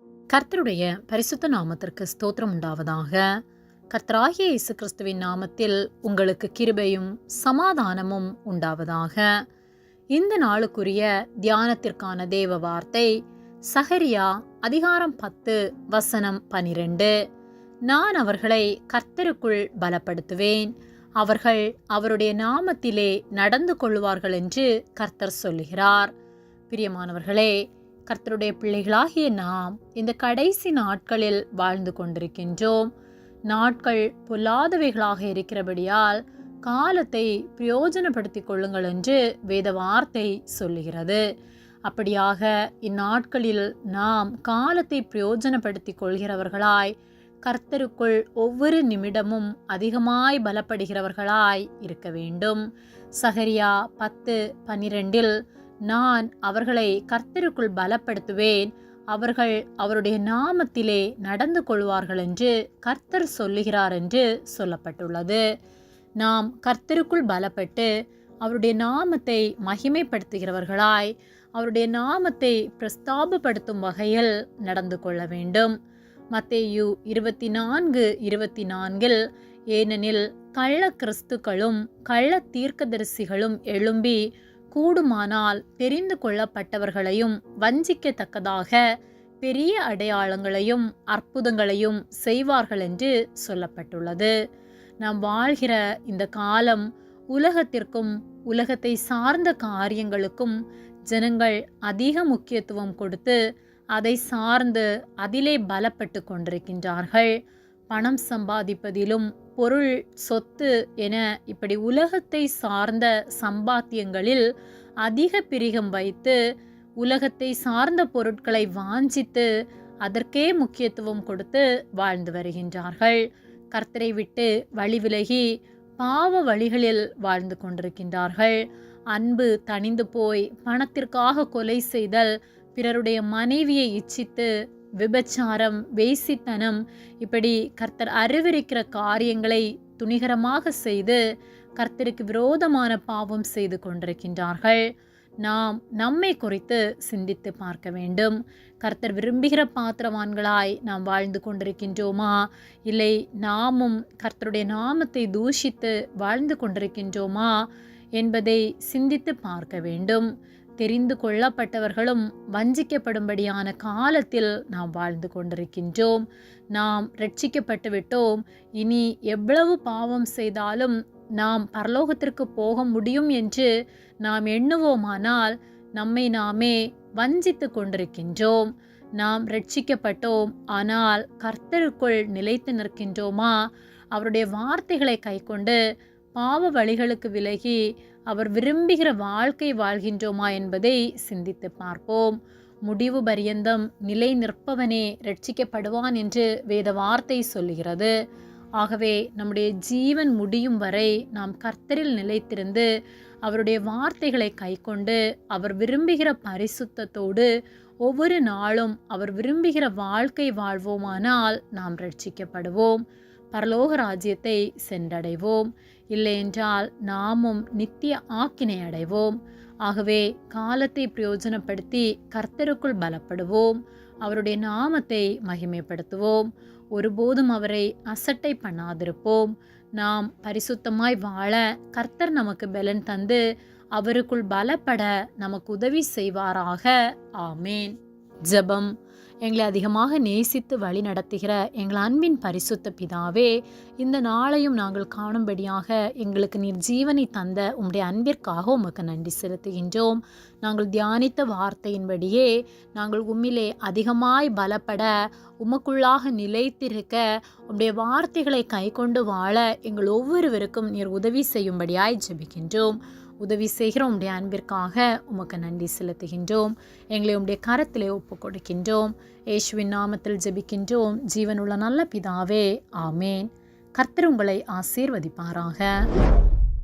கர்த்தருடைய பரிசுத்த நாமத்திற்கு ஸ்தோத்திரம் உண்டாவதாக. கர்த்தராகிய இயேசு கிறிஸ்துவின் நாமத்தில் உங்களுக்கு கிருபையும் சமாதானமும் உண்டாவதாக. இந்த நாளுக்குரிய தியானத்திற்கான தேவ வார்த்தை சகரியா அதிகாரம் 10 வசனம் 12. நான் அவர்களை கர்த்தருக்குள் பலப்படுத்துவேன், அவர்கள் அவருடைய நாமத்திலே நடந்து கொள்வார்கள் என்று கர்த்தர் சொல்லுகிறார். பிரியமானவர்களே, கர்த்தருடைய பிள்ளைகளாகிய நாம் இந்த கடைசி நாட்களில் வாழ்ந்து கொண்டிருக்கின்றோம். நாட்கள் பொல்லாதவைகளாக இருக்கிறபடியால் காலத்தை பிரயோஜனப்படுத்திக் கொள்ளுங்கள் என்று வேத வார்த்தை சொல்லுகிறது. அப்படியாக இந்நாட்களில் நாம் காலத்தை பிரயோஜனப்படுத்திக் கொள்கிறவர்களாய், கர்த்தருக்குள் ஒவ்வொரு நிமிடமும் அதிகமாய் பலப்படுகிறவர்களாய் இருக்க வேண்டும். சகரியா 10:12 நான் அவர்களை கர்த்தருக்குள் பலப்படுத்துவேன், அவர்கள் அவருடைய நாமத்திலே நடந்து கொள்வார்கள் என்று கர்த்தர் சொல்லுகிறார் என்று சொல்லப்பட்டுள்ளது. நாம் கர்த்தருக்குள் பலப்பட்டு அவருடைய நாமத்தை மகிமைப்படுத்துகிறவர்களாய், அவருடைய நாமத்தை பிரஸ்தாபப்படுத்தும் வகையில் நடந்து கொள்ள வேண்டும். மத்தேயு 24:24 ஏனெனில் கள்ள கிறிஸ்துக்களும் கள்ள தீர்க்கதரிசிகளும் எழும்பி கூடுமானால் தெரிந்து கொள்ளப்பட்டவர்களையும் வஞ்சிக்கத்தக்கதாக பெரிய அடையாளங்களையும் அற்புதங்களையும் செய்வார்கள் என்று சொல்லப்பட்டுள்ளது. நாம் வாழ்கிற இந்த காலம் உலகத்திற்கும் உலகத்தை சார்ந்த காரியங்களுக்கும் ஜனங்கள் அதிக முக்கியத்துவம் கொடுத்து அதை சார்ந்து அதிலே பலப்பட்டு கொண்டிருக்கின்றார்கள். பணம் சம்பாதிப்பதிலும் பொருள், சொத்து என இப்படி உலகத்தை சார்ந்த சம்பாத்தியங்களில் அதிக பிரிகம் வைத்து உலகத்தை சார்ந்த பொருட்களை வாஞ்சித்து அதற்கே முக்கியத்துவம் கொடுத்து வாழ்ந்து வருகின்றார்கள். கர்த்தரை விட்டு வழி விலகி பாவ வழிகளில் வாழ்ந்து கொண்டிருக்கின்றார்கள். அன்பு தணிந்து போய் பணத்திற்காக கொலை செய்தல், பிறருடைய மனைவியை இச்சித்து விபச்சாரம், வேசித்தனம், இப்படி கர்த்தர் அறிவிருக்கிற காரியங்களை துணிகரமாக செய்து கர்த்தருக்கு விரோதமான பாவம் செய்து கொண்டிருக்கின்றார்கள். நாம் நம்மை குறித்து சிந்தித்து பார்க்க வேண்டும். கர்த்தர் விரும்புகிற பாத்திரவான்களாய் நாம் வாழ்ந்து கொண்டிருக்கின்றோமா, இல்லை நாமும் கர்த்தருடைய நாமத்தை தூஷித்து வாழ்ந்து கொண்டிருக்கின்றோமா என்பதை சிந்தித்து பார்க்க வேண்டும். தெரிந்து கொள்ளப்பட்டவர்களும் வஞ்சிக்கப்படும்படியான காலத்தில் நாம் வாழ்ந்து கொண்டிருக்கின்றோம். நாம் ரட்சிக்கப்பட்டு விட்டோம், இனி எவ்வளவு பாவம் செய்தாலும் நாம் பரலோகத்திற்கு போக முடியும் என்று நாம் எண்ணுவோமானால் நம்மை நாமே வஞ்சித்து கொண்டிருக்கின்றோம். நாம் ரட்சிக்கப்பட்டோம், ஆனால் கர்த்தருக்குள் நிலைத்து நிற்கின்றோமா? அவருடைய வார்த்தைகளை கைக்கொண்டு பாவ வழிகளுக்கு விலகி அவர் விரும்புகிற வாழ்க்கை வாழ்கின்றோமா என்பதை சிந்தித்து பார்ப்போம். முடிவு பரியந்தம் நிலை நிற்பவனே ரட்சிக்கப்படுவான் என்று வேத வார்த்தை சொல்லுகிறது. ஆகவே நம்முடைய ஜீவன் முடியும் வரை நாம் கர்த்தரில் நிலைத்திருந்து அவருடைய வார்த்தைகளை கைக்கொண்டு அவர் விரும்புகிற பரிசுத்தத்தோடு ஒவ்வொரு நாளும் அவர் விரும்புகிற வாழ்க்கை வாழ்வோமானால் நாம் ரட்சிக்கப்படுவோம், பரலோக ராஜ்யத்தை சென்றடைவோம். இல்லையென்றால் நாமும் நித்திய ஆக்கினை அடைவோம். ஆகவே காலத்தை பிரயோஜனப்படுத்தி கர்த்தருக்குள் பலப்படுவோம், அவருடைய நாமத்தை மகிமைப்படுத்துவோம், ஒருபோதும் அவரை அசட்டை பண்ணாதிருப்போம். நாம் பரிசுத்தமாய் வாழ கர்த்தர் நமக்கு பலன் தந்து அவருக்குள் பலப்பட நமக்கு உதவி செய்வாராக. ஆமேன். ஜெபம். எங்களை அதிகமாக நேசித்து வழி நடத்துகிற எங்கள் அன்பின் பரிசுத்த பிதாவே, இந்த நாளையும் நாங்கள் காணும்படியாக எங்களுக்கு நீர் ஜீவனை தந்த உம்முடைய அன்பிற்காக உமக்கு நன்றி செலுத்துகின்றோம். நாங்கள் தியானித்த வார்த்தையின்படியே நாங்கள் உம்மிலே அதிகமாய் பலப்பட, உமக்குள்ளாக நிலைத்திருக்க, உம்முடைய வார்த்தைகளை கைக்கொண்டு வாழ எங்கள் ஒவ்வொருவருக்கும் நீர் உதவி செய்யும்படியாய் ஜெபிக்கின்றோம். உதவி செய்கிற உம்முடைய அன்பிற்காக உமக்கு நன்றி செலுத்துகின்றோம். எங்களை உம்முடைய கரத்திலே ஒப்புக் கொடுக்கின்றோம். இயேசுவின் நாமத்தில் ஜெபிக்கின்றோம் ஜீவனுள்ள நல்ல பிதாவே. ஆமேன். கர்த்தர் உங்களை ஆசீர்வதிப்பாராக.